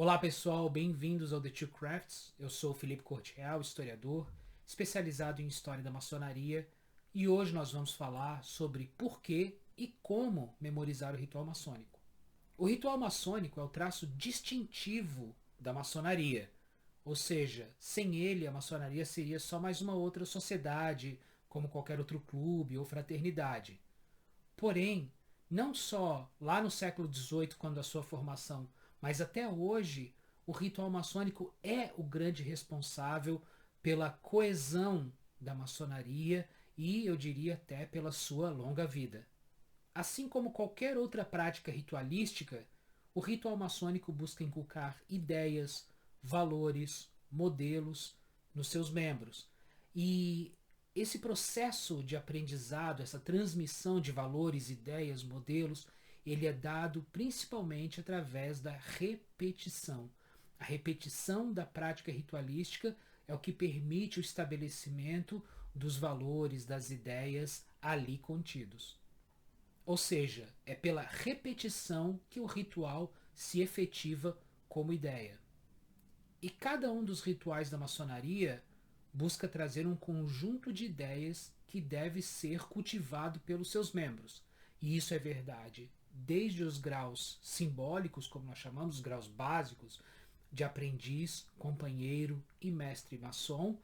Olá pessoal, bem-vindos ao The Two Crafts. Eu sou o Felipe Corte-Real, historiador, especializado em história da maçonaria, e hoje nós vamos falar sobre por que e como memorizar o ritual maçônico. O ritual maçônico é o traço distintivo da maçonaria, ou seja, sem ele a maçonaria seria só mais uma outra sociedade, como qualquer outro clube ou fraternidade. Porém, não só lá no século XVIII, quando a sua formação, mas até hoje, o ritual maçônico é o grande responsável pela coesão da maçonaria e, eu diria, até pela sua longa vida. Assim como qualquer outra prática ritualística, o ritual maçônico busca inculcar ideias, valores, modelos nos seus membros. E esse processo de aprendizado, essa transmissão de valores, ideias, modelos, ele é dado principalmente através da repetição. A repetição da prática ritualística é o que permite o estabelecimento dos valores, das ideias ali contidos. Ou seja, é pela repetição que o ritual se efetiva como ideia. E cada um dos rituais da maçonaria busca trazer um conjunto de ideias que deve ser cultivado pelos seus membros. E isso é verdade desde os graus simbólicos, como nós chamamos, os graus básicos, de aprendiz, companheiro e mestre maçom,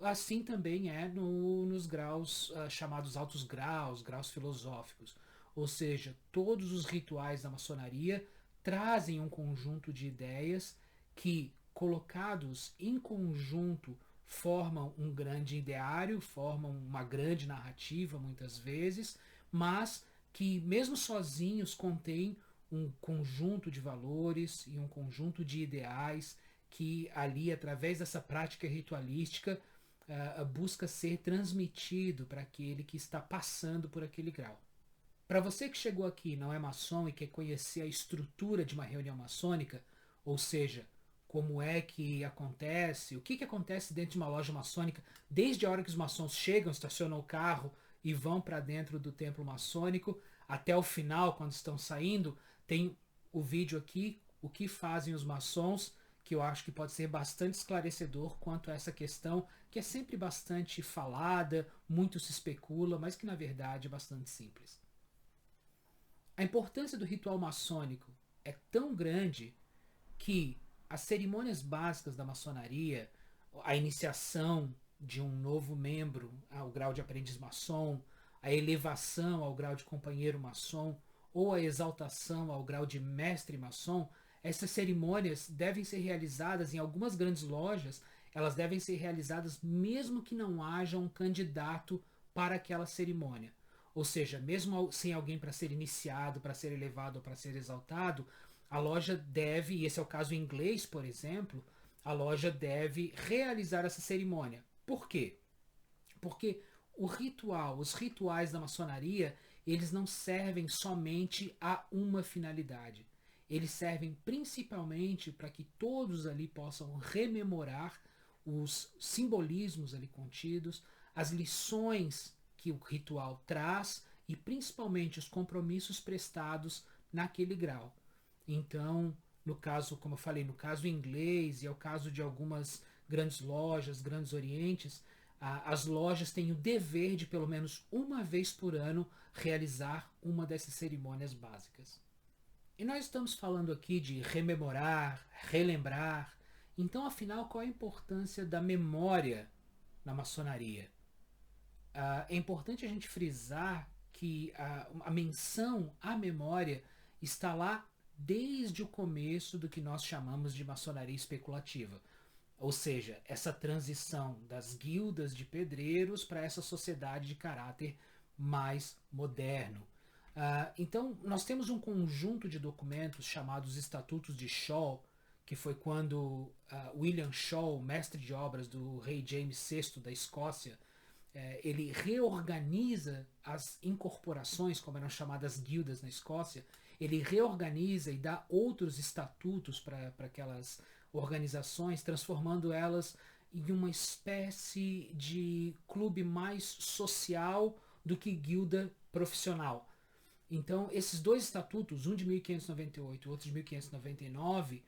assim também é nos graus chamados altos graus, graus filosóficos. Ou seja, todos os rituais da maçonaria trazem um conjunto de ideias que, colocados em conjunto, formam um grande ideário, formam uma grande narrativa muitas vezes, mas que mesmo sozinhos contêm um conjunto de valores e um conjunto de ideais que ali, através dessa prática ritualística, busca ser transmitido para aquele que está passando por aquele grau. Para você que chegou aqui e não é maçom e quer conhecer a estrutura de uma reunião maçônica, ou seja, como é que acontece, o que acontece dentro de uma loja maçônica, desde a hora que os maçons chegam, estacionam o carro e vão para dentro do templo maçônico, até o final, quando estão saindo, tem o vídeo aqui, o que fazem os maçons, que eu acho que pode ser bastante esclarecedor quanto a essa questão, que é sempre bastante falada, muito se especula, mas que na verdade é bastante simples. A importância do ritual maçônico é tão grande que as cerimônias básicas da maçonaria, a iniciação de um novo membro ao grau de aprendiz maçom, a elevação ao grau de companheiro maçom ou a exaltação ao grau de mestre maçom, essas cerimônias devem ser realizadas em algumas grandes lojas, elas devem ser realizadas mesmo que não haja um candidato para aquela cerimônia. Ou seja, mesmo sem alguém para ser iniciado, para ser elevado ou para ser exaltado, a loja deve, e esse é o caso em inglês, por exemplo, a loja deve realizar essa cerimônia. Por quê? Porque os rituais da maçonaria, eles não servem somente a uma finalidade. Eles servem principalmente para que todos ali possam rememorar os simbolismos ali contidos, as lições que o ritual traz e principalmente os compromissos prestados naquele grau. Então, no caso, como eu falei, no caso inglês e é o caso de algumas grandes lojas, grandes orientes, as lojas têm o dever de pelo menos uma vez por ano realizar uma dessas cerimônias básicas. E nós estamos falando aqui de rememorar, relembrar. Então, afinal, qual a importância da memória na maçonaria? É importante a gente frisar que a menção à memória está lá desde o começo do que nós chamamos de maçonaria especulativa. Ou seja, essa transição das guildas de pedreiros para essa sociedade de caráter mais moderno. Então, nós temos um conjunto de documentos chamados Estatutos de Shaw, que foi quando William Shaw, mestre de obras do rei James VI da Escócia, ele reorganiza as incorporações, como eram chamadas guildas na Escócia, ele reorganiza e dá outros estatutos para aquelas organizações, transformando elas em uma espécie de clube mais social do que guilda profissional. Então, esses dois estatutos, um de 1598 e outro de 1599,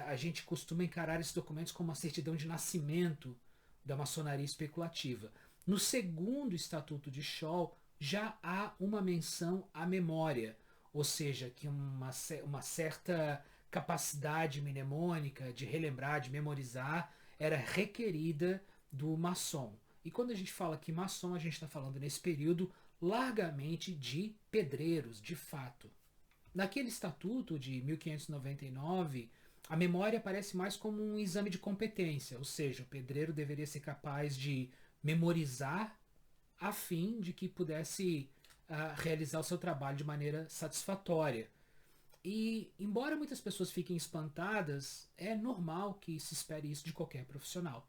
A gente costuma encarar esses documentos como uma certidão de nascimento da maçonaria especulativa. No segundo Estatuto de Scholl já há uma menção à memória, ou seja, que uma certa capacidade mnemônica de relembrar, de memorizar, era requerida do maçom. E quando a gente fala que maçom, a gente está falando nesse período largamente de pedreiros, de fato. Naquele estatuto de 1599, a memória aparece mais como um exame de competência, ou seja, o pedreiro deveria ser capaz de memorizar a fim de que pudesse realizar o seu trabalho de maneira satisfatória. E, embora muitas pessoas fiquem espantadas, é normal que se espere isso de qualquer profissional.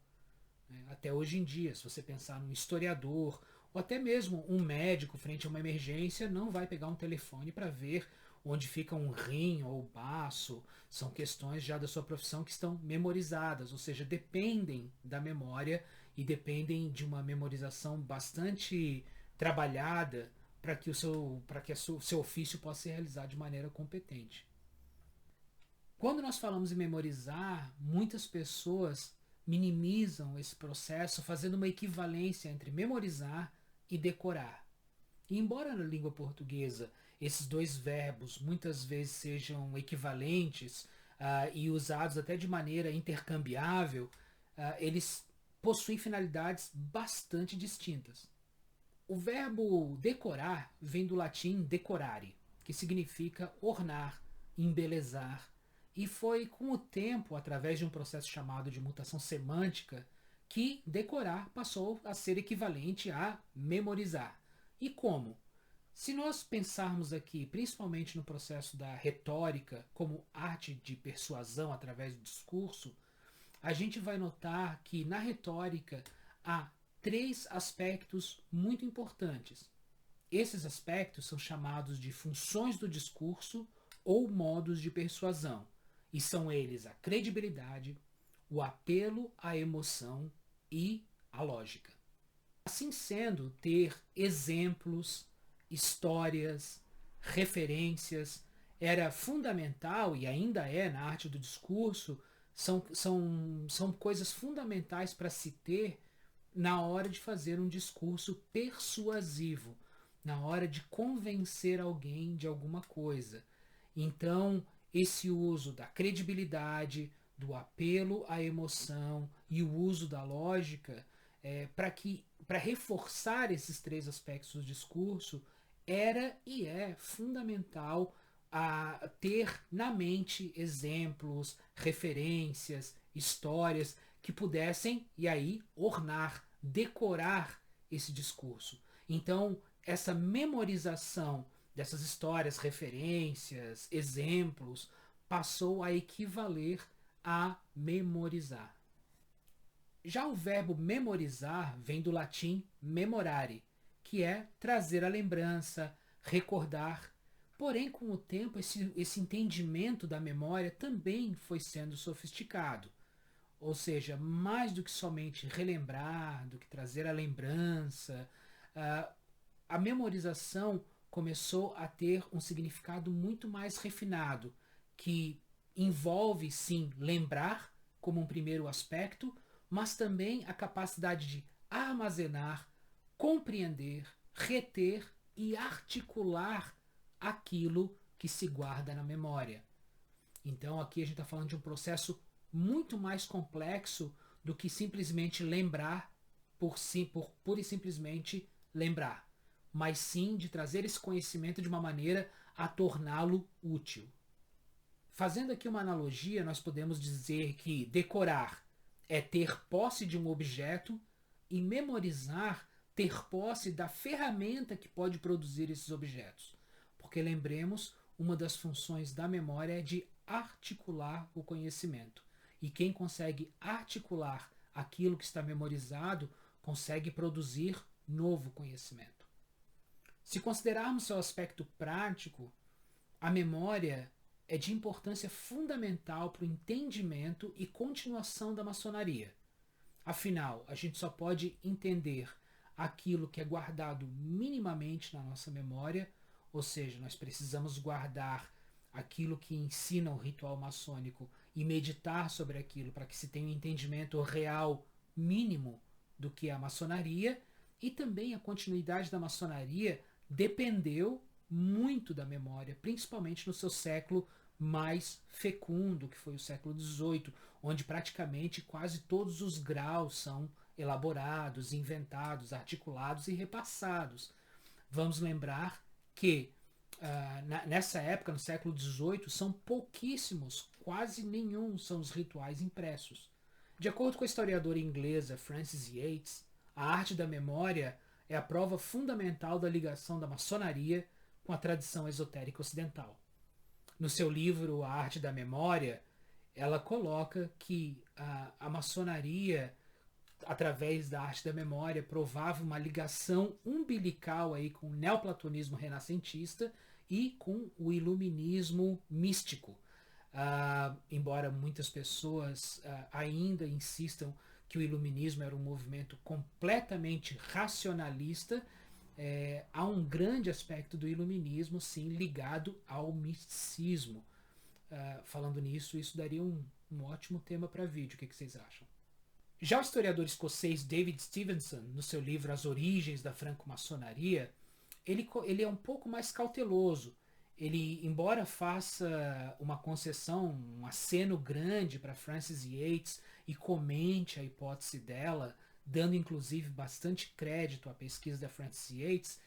Até hoje em dia, se você pensar num historiador ou até mesmo um médico frente a uma emergência, não vai pegar um telefone para ver onde fica um rim ou baço. São questões já da sua profissão que estão memorizadas, ou seja, dependem da memória e dependem de uma memorização bastante trabalhada para que o seu ofício possa ser realizado de maneira competente. Quando nós falamos em memorizar, muitas pessoas minimizam esse processo fazendo uma equivalência entre memorizar e decorar. E embora na língua portuguesa esses dois verbos muitas vezes sejam equivalentes e usados até de maneira intercambiável, eles possuem finalidades bastante distintas. O verbo decorar vem do latim decorare, que significa ornar, embelezar, e foi com o tempo, através de um processo chamado de mutação semântica, que decorar passou a ser equivalente a memorizar. E como? Se nós pensarmos aqui, principalmente no processo da retórica como arte de persuasão através do discurso, a gente vai notar que na retórica há três aspectos muito importantes. Esses aspectos são chamados de funções do discurso ou modos de persuasão, e são eles a credibilidade, o apelo à emoção e a lógica. Assim sendo, ter exemplos, histórias, referências era fundamental e ainda é na arte do discurso, são coisas fundamentais para se ter na hora de fazer um discurso persuasivo, na hora de convencer alguém de alguma coisa. Então, esse uso da credibilidade, do apelo à emoção e o uso da lógica para reforçar esses três aspectos do discurso era e é fundamental a ter na mente exemplos, referências, histórias que pudessem, e aí, ornar, decorar esse discurso. Então, essa memorização dessas histórias, referências, exemplos, passou a equivaler a memorizar. Já o verbo memorizar vem do latim memorare, que é trazer a lembrança, recordar. Porém, com o tempo, esse entendimento da memória também foi sendo sofisticado. Ou seja, mais do que somente relembrar, do que trazer a lembrança, a memorização começou a ter um significado muito mais refinado, que envolve sim lembrar como um primeiro aspecto, mas também a capacidade de armazenar, compreender, reter e articular aquilo que se guarda na memória. Então aqui a gente está falando de um processo muito mais complexo do que simplesmente lembrar por pura e simplesmente lembrar, mas sim de trazer esse conhecimento de uma maneira a torná-lo útil. Fazendo aqui uma analogia, nós podemos dizer que decorar é ter posse de um objeto e memorizar ter posse da ferramenta que pode produzir esses objetos. Porque lembremos, uma das funções da memória é de articular o conhecimento. E quem consegue articular aquilo que está memorizado consegue produzir novo conhecimento. Se considerarmos seu aspecto prático, a memória é de importância fundamental para o entendimento e continuação da maçonaria. Afinal, a gente só pode entender aquilo que é guardado minimamente na nossa memória, ou seja, nós precisamos guardar aquilo que ensina o ritual maçônico e meditar sobre aquilo para que se tenha um entendimento real mínimo do que é a maçonaria, e também a continuidade da maçonaria dependeu muito da memória, principalmente no seu século mais fecundo, que foi o século XVIII, onde praticamente quase todos os graus são elaborados, inventados, articulados e repassados. Vamos lembrar que nessa época, no século XVIII, são pouquíssimos, quase nenhum, são os rituais impressos. De acordo com a historiadora inglesa Frances Yates, a arte da memória é a prova fundamental da ligação da maçonaria com a tradição esotérica ocidental. No seu livro A Arte da Memória, ela coloca que a maçonaria, através da arte da memória, provava uma ligação umbilical aí com o neoplatonismo renascentista e com o iluminismo místico. Embora muitas pessoas ainda insistam que o iluminismo era um movimento completamente racionalista, há um grande aspecto do iluminismo, sim, ligado ao misticismo. Falando nisso, isso daria um ótimo tema para vídeo. O que vocês acham? Já o historiador escocês David Stevenson, no seu livro As Origens da Franco-Maçonaria, ele é um pouco mais cauteloso. Ele, embora faça uma concessão, um aceno grande para Frances Yates e comente a hipótese dela, dando inclusive bastante crédito à pesquisa da Frances Yates,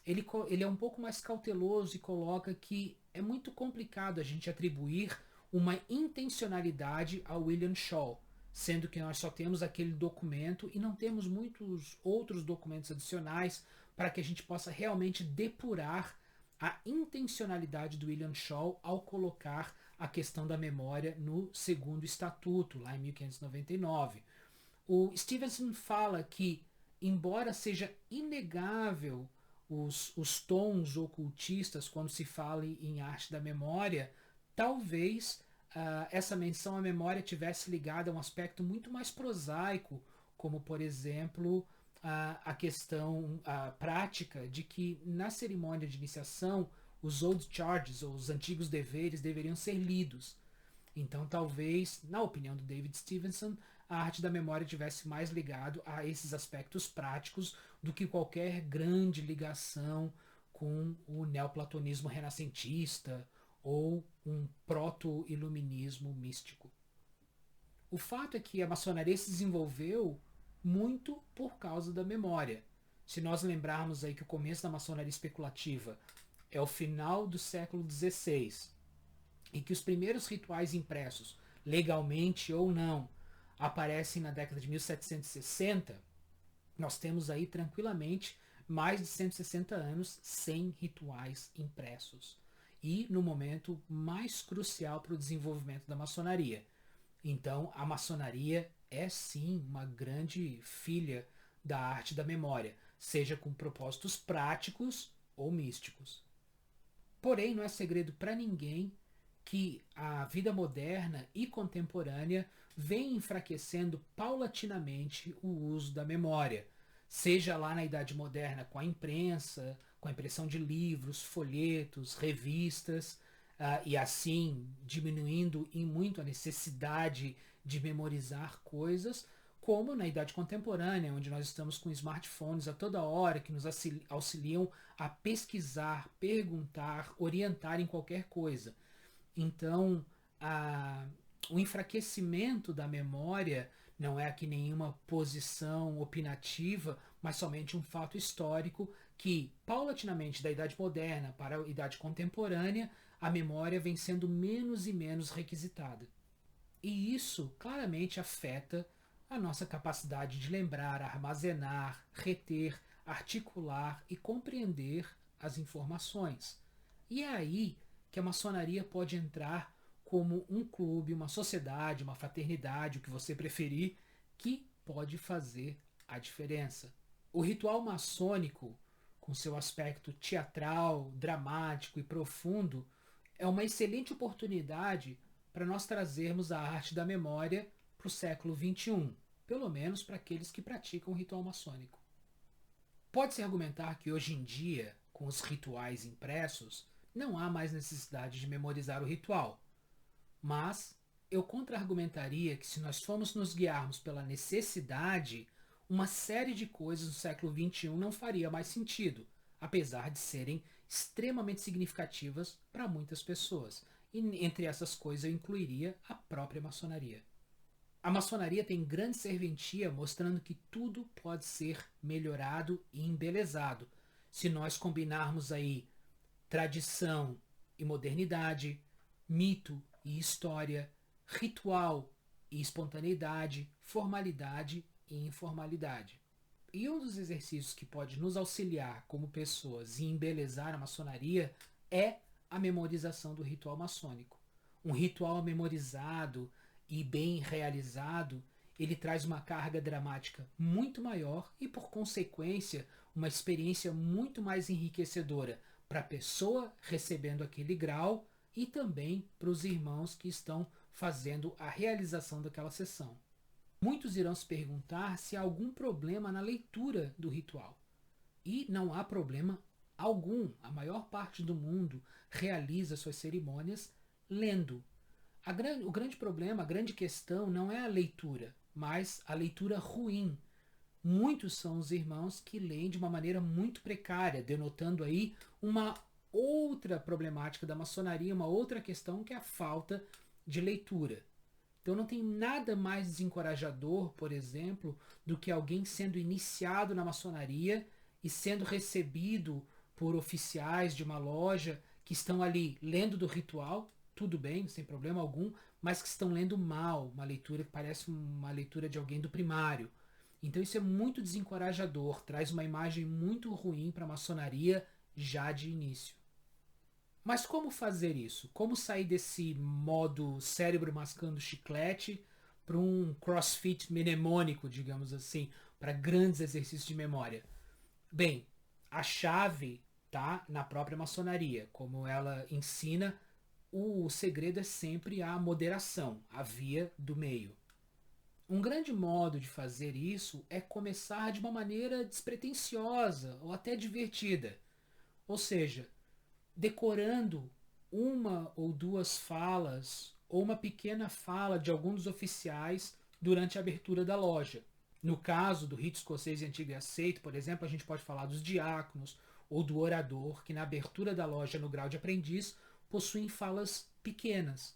ele é um pouco mais cauteloso e coloca que é muito complicado a gente atribuir uma intencionalidade a William Shaw, sendo que nós só temos aquele documento e não temos muitos outros documentos adicionais para que a gente possa realmente depurar a intencionalidade do William Shaw ao colocar a questão da memória no segundo estatuto, lá em 1599. O Stevenson fala que, embora seja inegável os tons ocultistas quando se fala em arte da memória, talvez essa menção à memória tivesse ligada a um aspecto muito mais prosaico, como, por exemplo, a questão prática de que na cerimônia de iniciação os old charges, ou os antigos deveres, deveriam ser lidos. Então, talvez, na opinião do David Stevenson, a arte da memória tivesse mais ligado a esses aspectos práticos do que qualquer grande ligação com o neoplatonismo renascentista ou um proto-iluminismo místico. O fato é que a maçonaria se desenvolveu muito por causa da memória. Se nós lembrarmos aí que o começo da maçonaria especulativa é o final do século XVI e que os primeiros rituais impressos, legalmente ou não, aparecem na década de 1760, nós temos aí tranquilamente mais de 160 anos sem rituais impressos. E no momento mais crucial para o desenvolvimento da maçonaria. Então, a maçonaria é sim uma grande filha da arte da memória, seja com propósitos práticos ou místicos. Porém, não é segredo para ninguém que a vida moderna e contemporânea vem enfraquecendo paulatinamente o uso da memória, seja lá na Idade Moderna com a imprensa, com a impressão de livros, folhetos, revistas, e assim diminuindo em muito a necessidade de memorizar coisas, como na Idade Contemporânea, onde nós estamos com smartphones a toda hora que nos auxiliam a pesquisar, perguntar, orientar em qualquer coisa. Então, o enfraquecimento da memória não é aqui nenhuma posição opinativa, mas somente um fato histórico que, paulatinamente, da Idade Moderna para a Idade Contemporânea, a memória vem sendo menos e menos requisitada. E isso claramente afeta a nossa capacidade de lembrar, armazenar, reter, articular e compreender as informações. E é aí que a maçonaria pode entrar como um clube, uma sociedade, uma fraternidade, o que você preferir, que pode fazer a diferença. O ritual maçônico, com seu aspecto teatral, dramático e profundo, é uma excelente oportunidade para nós trazermos a arte da memória para o século XXI, pelo menos para aqueles que praticam o ritual maçônico. Pode-se argumentar que hoje em dia, com os rituais impressos, não há mais necessidade de memorizar o ritual. Mas Eu contra-argumentaria que se nós formos nos guiarmos pela necessidade, uma série de coisas no século XXI não faria mais sentido, apesar de serem extremamente significativas para muitas pessoas. E entre essas coisas eu incluiria a própria maçonaria. A maçonaria tem grande serventia mostrando que tudo pode ser melhorado e embelezado se nós combinarmos aí tradição e modernidade, mito e história, ritual e espontaneidade, formalidade e informalidade. E um dos exercícios que pode nos auxiliar como pessoas e embelezar a maçonaria é a memorização do ritual maçônico. Um ritual memorizado e bem realizado, ele traz uma carga dramática muito maior e, por consequência, uma experiência muito mais enriquecedora para a pessoa recebendo aquele grau e também para os irmãos que estão fazendo a realização daquela sessão. Muitos irão se perguntar se há algum problema na leitura do ritual. E não há problema algum. A maior parte do mundo realiza suas cerimônias lendo. O grande problema, a grande questão não é a leitura, mas a leitura ruim. Muitos são os irmãos que leem de uma maneira muito precária, denotando aí uma outra problemática da maçonaria, uma outra questão que é a falta de leitura. Então não tem nada mais desencorajador, por exemplo, do que alguém sendo iniciado na maçonaria e sendo recebido por oficiais de uma loja que estão ali lendo do ritual, tudo bem, sem problema algum, mas que estão lendo mal, uma leitura que parece uma leitura de alguém do primário. Então isso é muito desencorajador, traz uma imagem muito ruim para a maçonaria já de início. Mas como fazer isso? Como sair desse modo cérebro mascando chiclete para um crossfit mnemônico, digamos assim, para grandes exercícios de memória? Bem, a chave tá na própria maçonaria, como ela ensina, o segredo é sempre a moderação, a via do meio. Um grande modo de fazer isso é começar de uma maneira despretensiosa ou até divertida. Ou seja, decorando uma ou duas falas ou uma pequena fala de alguns dos oficiais durante a abertura da loja. No caso do rito escocês antigo e aceito, por exemplo, a gente pode falar dos diáconos ou do orador, que na abertura da loja no grau de aprendiz possuem falas pequenas.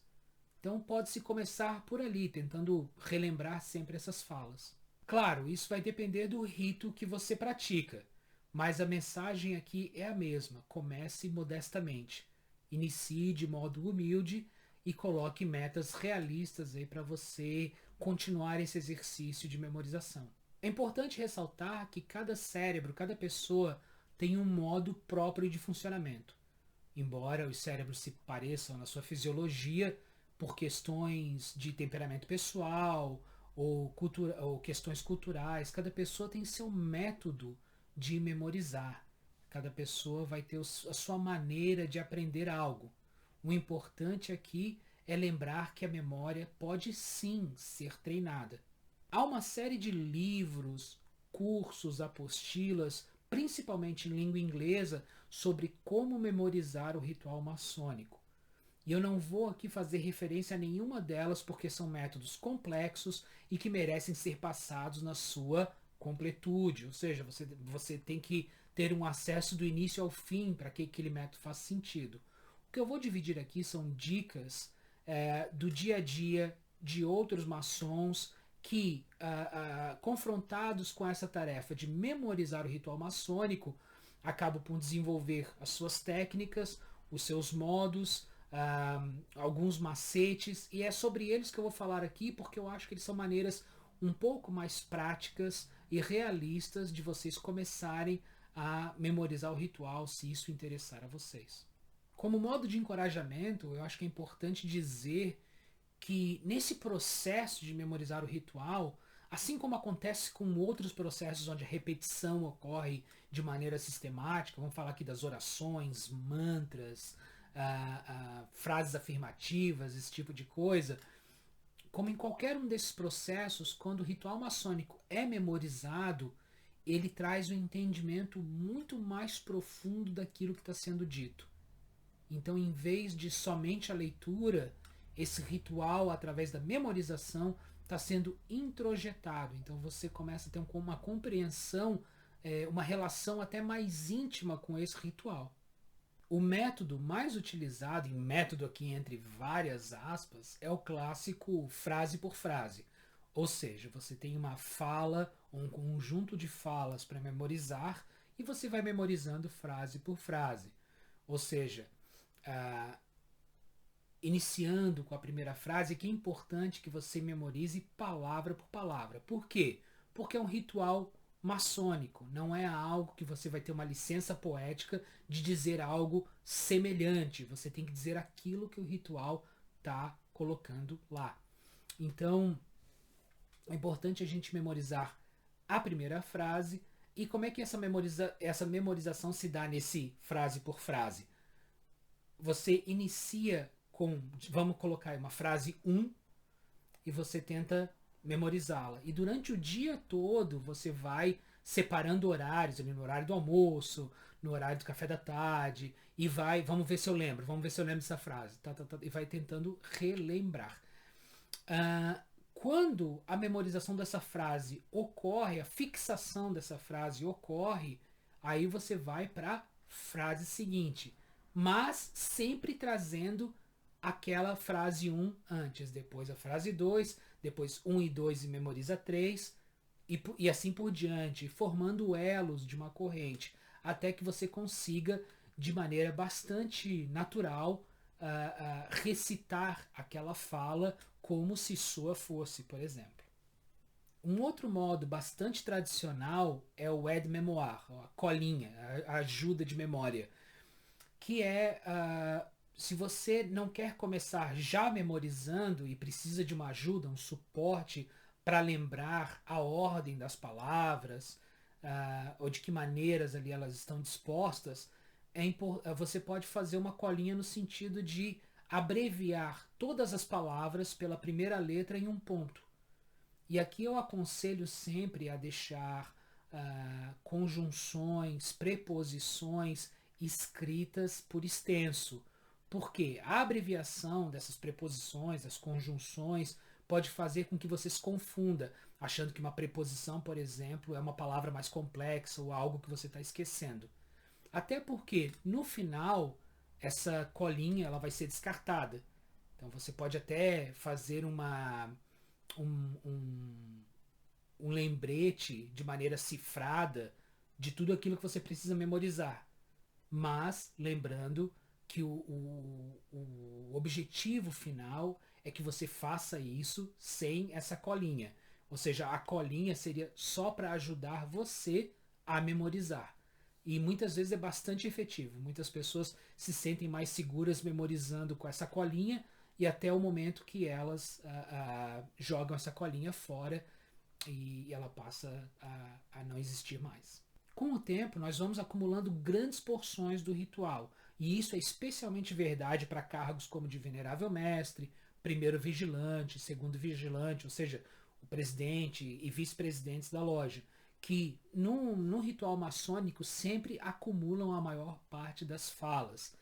Então pode-se começar por ali, tentando relembrar sempre essas falas. Claro, isso vai depender do rito que você pratica, mas a mensagem aqui é a mesma. Comece modestamente. Inicie de modo humilde e coloque metas realistas aí para você continuar esse exercício de memorização. É importante ressaltar que cada cérebro, cada pessoa tem um modo próprio de funcionamento. Embora os cérebros se pareçam na sua fisiologia por questões de temperamento pessoal ou questões culturais, cada pessoa tem seu método de memorizar. Cada pessoa vai ter a sua maneira de aprender algo. O importante aqui é lembrar que a memória pode sim ser treinada. Há uma série de livros, cursos, apostilas, principalmente em língua inglesa, sobre como memorizar o ritual maçônico. E eu não vou aqui fazer referência a nenhuma delas porque são métodos complexos e que merecem ser passados na sua completude. Ou seja, você tem que ter um acesso do início ao fim para que aquele método faça sentido. O que eu vou dividir aqui são dicas do dia a dia de outros maçons que, confrontados com essa tarefa de memorizar o ritual maçônico, acabam por desenvolver as suas técnicas, os seus modos, alguns macetes, e é sobre eles que eu vou falar aqui, porque eu acho que eles são maneiras um pouco mais práticas e realistas de vocês começarem a memorizar o ritual, se isso interessar a vocês. Como modo de encorajamento, eu acho que é importante dizer que nesse processo de memorizar o ritual, assim como acontece com outros processos onde a repetição ocorre de maneira sistemática, vamos falar aqui das orações, mantras, frases afirmativas, esse tipo de coisa, como em qualquer um desses processos, quando o ritual maçônico é memorizado, ele traz um entendimento muito mais profundo daquilo que está sendo dito. Então, em vez de somente a leitura, esse ritual, através da memorização, está sendo introjetado. Então você começa a ter uma compreensão, uma relação até mais íntima com esse ritual. O método mais utilizado, e método aqui entre várias aspas, é o clássico frase por frase. Ou seja, você tem uma fala, um conjunto de falas para memorizar e você vai memorizando frase por frase. Ou seja, ah, iniciando com a primeira frase, que é importante que você memorize palavra por palavra. Por quê? Porque é um ritual maçônico, não é algo que você vai ter uma licença poética de dizer algo semelhante. Você tem que dizer aquilo que o ritual está colocando lá. Então, é importante a gente memorizar a primeira frase. E como é que essa memorização se dá nesse frase por frase? Você inicia com, vamos colocar aí, uma frase 1 e você tenta memorizá-la. E durante o dia todo você vai separando horários, ali no horário do almoço, no horário do café da tarde, e vai, vamos ver se eu lembro, vamos ver se eu lembro dessa frase, e vai tentando relembrar. Quando a memorização dessa frase ocorre, a fixação dessa frase ocorre, aí você vai para a frase seguinte, mas sempre trazendo aquela frase 1 antes, depois a frase 2, depois 1 e 2 e memoriza 3, e assim por diante, formando elos de uma corrente, até que você consiga, de maneira bastante natural, recitar aquela fala como se sua fosse, por exemplo. Um outro modo bastante tradicional é o aide-mémoire, a colinha, a ajuda de memória, que é, se você não quer começar já memorizando e precisa de uma ajuda, um suporte para lembrar a ordem das palavras, ou de que maneiras ali elas estão dispostas, você pode fazer uma colinha no sentido de abreviar todas as palavras pela primeira letra em um ponto. E aqui eu aconselho sempre a deixar conjunções, preposições escritas por extenso. Porque a abreviação dessas preposições, das conjunções, pode fazer com que você se confunda, achando que uma preposição, por exemplo, é uma palavra mais complexa ou algo que você está esquecendo. Até porque, no final, essa colinha ela vai ser descartada. Então você pode até fazer um, um lembrete de maneira cifrada de tudo aquilo que você precisa memorizar. Mas lembrando que o objetivo final é que você faça isso sem essa colinha. Ou seja, a colinha seria só para ajudar você a memorizar. E muitas vezes é bastante efetivo. Muitas pessoas se sentem mais seguras memorizando com essa colinha e até o momento que elas jogam essa colinha fora e ela passa a não existir mais. Com o tempo, nós vamos acumulando grandes porções do ritual, e isso é especialmente verdade para cargos como de venerável mestre, primeiro vigilante, segundo vigilante, ou seja, o presidente e vice-presidentes da loja, que no ritual maçônico sempre acumulam a maior parte das falas.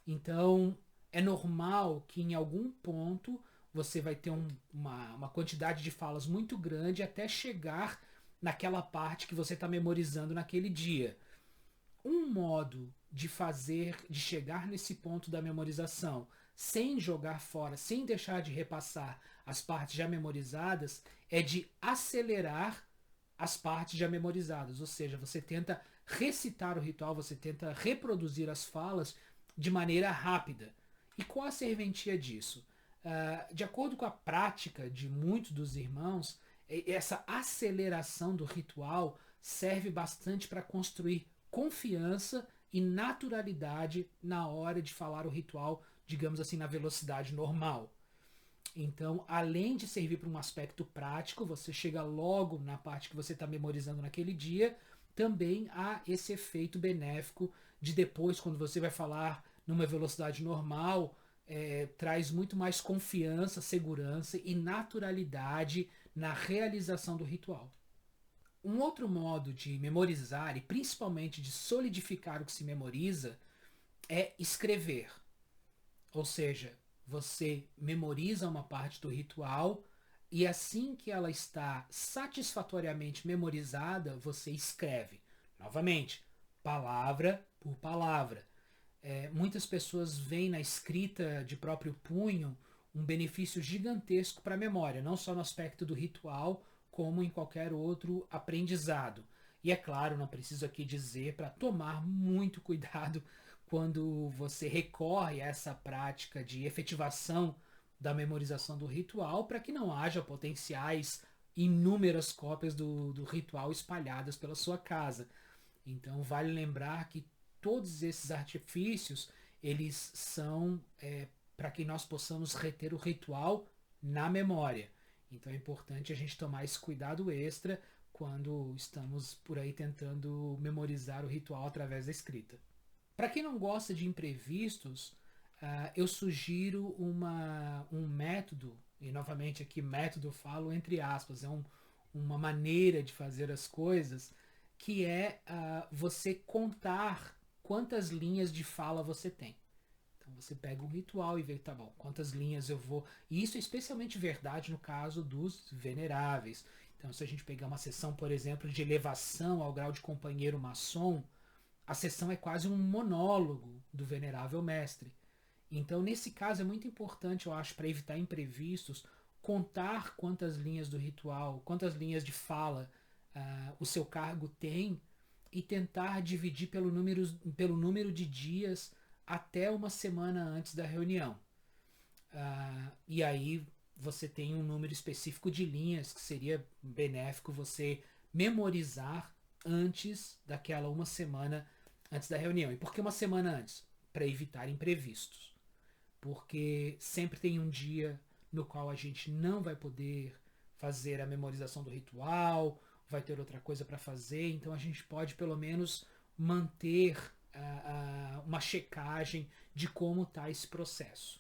Então, é normal que em algum ponto você vai ter uma quantidade de falas muito grande até chegar naquela parte que você está memorizando naquele dia. Um modo de de chegar nesse ponto da memorização, sem jogar fora, sem deixar de repassar as partes já memorizadas, é de acelerar as partes já memorizadas. Ou seja, você tenta recitar o ritual, você tenta reproduzir as falas de maneira rápida. E qual a serventia disso? De acordo com a prática de muitos dos irmãos, essa aceleração do ritual serve bastante para construir confiança e naturalidade na hora de falar o ritual, digamos assim, na velocidade normal. Então, além de servir para um aspecto prático, você chega logo na parte que você está memorizando naquele dia, também há esse efeito benéfico de depois, quando você vai falar numa velocidade normal, traz muito mais confiança, segurança e naturalidade na realização do ritual. Um outro modo de memorizar e principalmente de solidificar o que se memoriza é escrever. Ou seja, você memoriza uma parte do ritual e assim que ela está satisfatoriamente memorizada, você escreve. Novamente, palavra por palavra. Muitas pessoas veem na escrita de próprio punho um benefício gigantesco para a memória, não só no aspecto do ritual, como em qualquer outro aprendizado. E é claro, não preciso aqui dizer para tomar muito cuidado quando você recorre a essa prática de efetivação da memorização do ritual para que não haja potenciais inúmeras cópias do ritual espalhadas pela sua casa. Então vale lembrar que todos esses artifícios eles são para que nós possamos reter o ritual na memória. Então é importante a gente tomar esse cuidado extra quando estamos por aí tentando memorizar o ritual através da escrita. Para quem não gosta de imprevistos, eu sugiro um método, e novamente aqui método falo entre aspas, uma maneira de fazer as coisas, que é você contar quantas linhas de fala você tem. Então você pega um ritual e vê, tá bom, quantas linhas eu vou. E isso é especialmente verdade no caso dos veneráveis. Então, se a gente pegar uma sessão, por exemplo, de elevação ao grau de companheiro maçom, a sessão é quase um monólogo do venerável mestre. Então, nesse caso, é muito importante, eu acho, para evitar imprevistos, contar quantas linhas do ritual, quantas linhas de fala o seu cargo tem e tentar dividir pelo número de dias até uma semana antes da reunião. E aí você tem um número específico de linhas que seria benéfico você memorizar antes daquela uma semana antes da reunião. E por que uma semana antes? Para evitar imprevistos. Porque sempre tem um dia no qual a gente não vai poder fazer a memorização do ritual, vai ter outra coisa para fazer, então a gente pode pelo menos manter uma checagem de como está esse processo.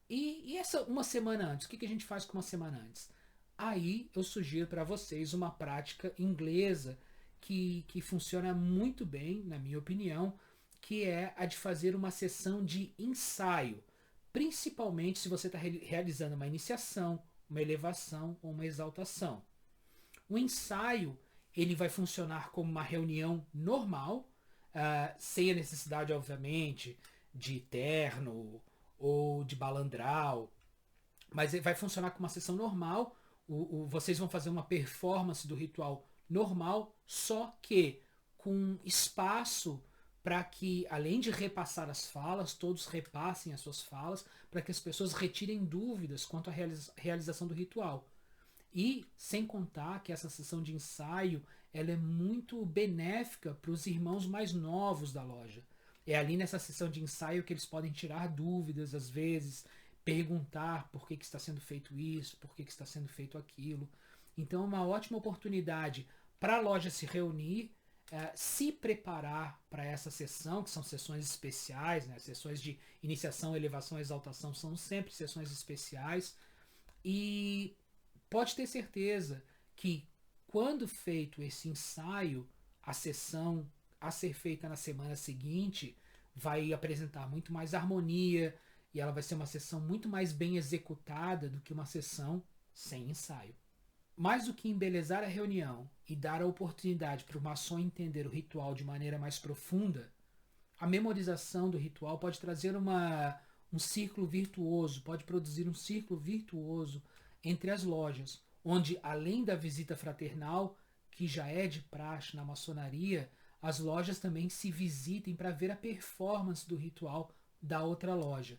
E essa uma semana antes, o que a gente faz com uma semana antes? Aí eu sugiro para vocês uma prática inglesa que funciona muito bem, na minha opinião, que é a de fazer uma sessão de ensaio, principalmente se você está realizando uma iniciação, uma elevação ou uma exaltação. O ensaio ele vai funcionar como uma reunião normal, sem a necessidade, obviamente, de terno ou de balandral, mas ele vai funcionar como uma sessão normal. Vocês vão fazer uma performance do ritual normal, só que com espaço para que, além de repassar as falas, todos repassem as suas falas, para que as pessoas retirem dúvidas quanto à realização do ritual. E sem contar que essa sessão de ensaio ela é muito benéfica para os irmãos mais novos da loja. É ali nessa sessão de ensaio que eles podem tirar dúvidas, às vezes, perguntar por que está sendo feito isso, por que está sendo feito aquilo. Então é uma ótima oportunidade para a loja se reunir, se preparar para essa sessão, que são sessões especiais, né? Sessões de iniciação, elevação, exaltação são sempre sessões especiais. E pode ter certeza que quando feito esse ensaio, a sessão a ser feita na semana seguinte vai apresentar muito mais harmonia e ela vai ser uma sessão muito mais bem executada do que uma sessão sem ensaio. Mais do que embelezar a reunião e dar a oportunidade para o maçom entender o ritual de maneira mais profunda, a memorização do ritual pode trazer um círculo virtuoso, pode produzir um círculo virtuoso entre as lojas, onde além da visita fraternal, que já é de praxe na maçonaria, as lojas também se visitem para ver a performance do ritual da outra loja.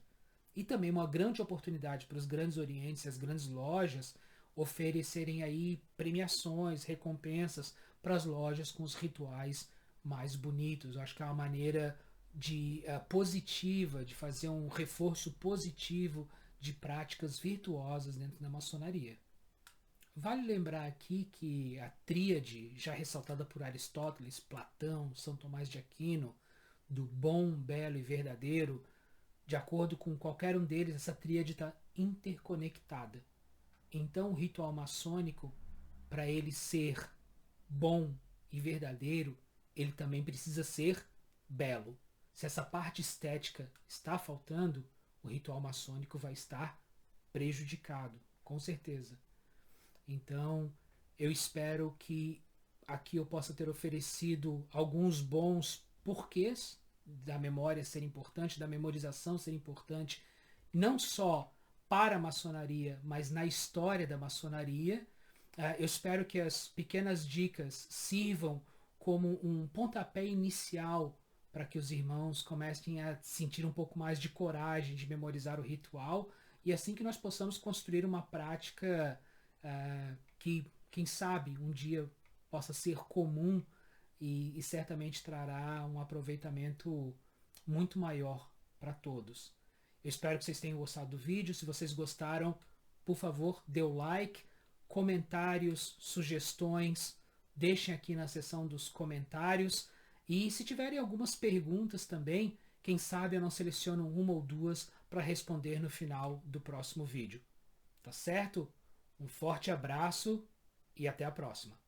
E também uma grande oportunidade para os grandes orientes e as grandes lojas oferecerem aí premiações, recompensas para as lojas com os rituais mais bonitos. Eu acho que é uma maneira positiva de fazer um reforço positivo de práticas virtuosas dentro da maçonaria. Vale lembrar aqui que a tríade, já ressaltada por Aristóteles, Platão, São Tomás de Aquino, do bom, belo e verdadeiro, de acordo com qualquer um deles, essa tríade está interconectada. Então, o ritual maçônico, para ele ser bom e verdadeiro, ele também precisa ser belo. Se essa parte estética está faltando, o ritual maçônico vai estar prejudicado, com certeza. Então, eu espero que aqui eu possa ter oferecido alguns bons porquês da memória ser importante, da memorização ser importante, não só para a maçonaria, mas na história da maçonaria. Eu espero que as pequenas dicas sirvam como um pontapé inicial para que os irmãos comecem a sentir um pouco mais de coragem de memorizar o ritual e assim que nós possamos construir uma prática que, quem sabe, um dia possa ser comum e certamente trará um aproveitamento muito maior para todos. Eu espero que vocês tenham gostado do vídeo. Se vocês gostaram, por favor, dê o like, comentários, sugestões, deixem aqui na seção dos comentários. E se tiverem algumas perguntas também, quem sabe eu não seleciono uma ou duas para responder no final do próximo vídeo. Tá certo? Um forte abraço e até a próxima.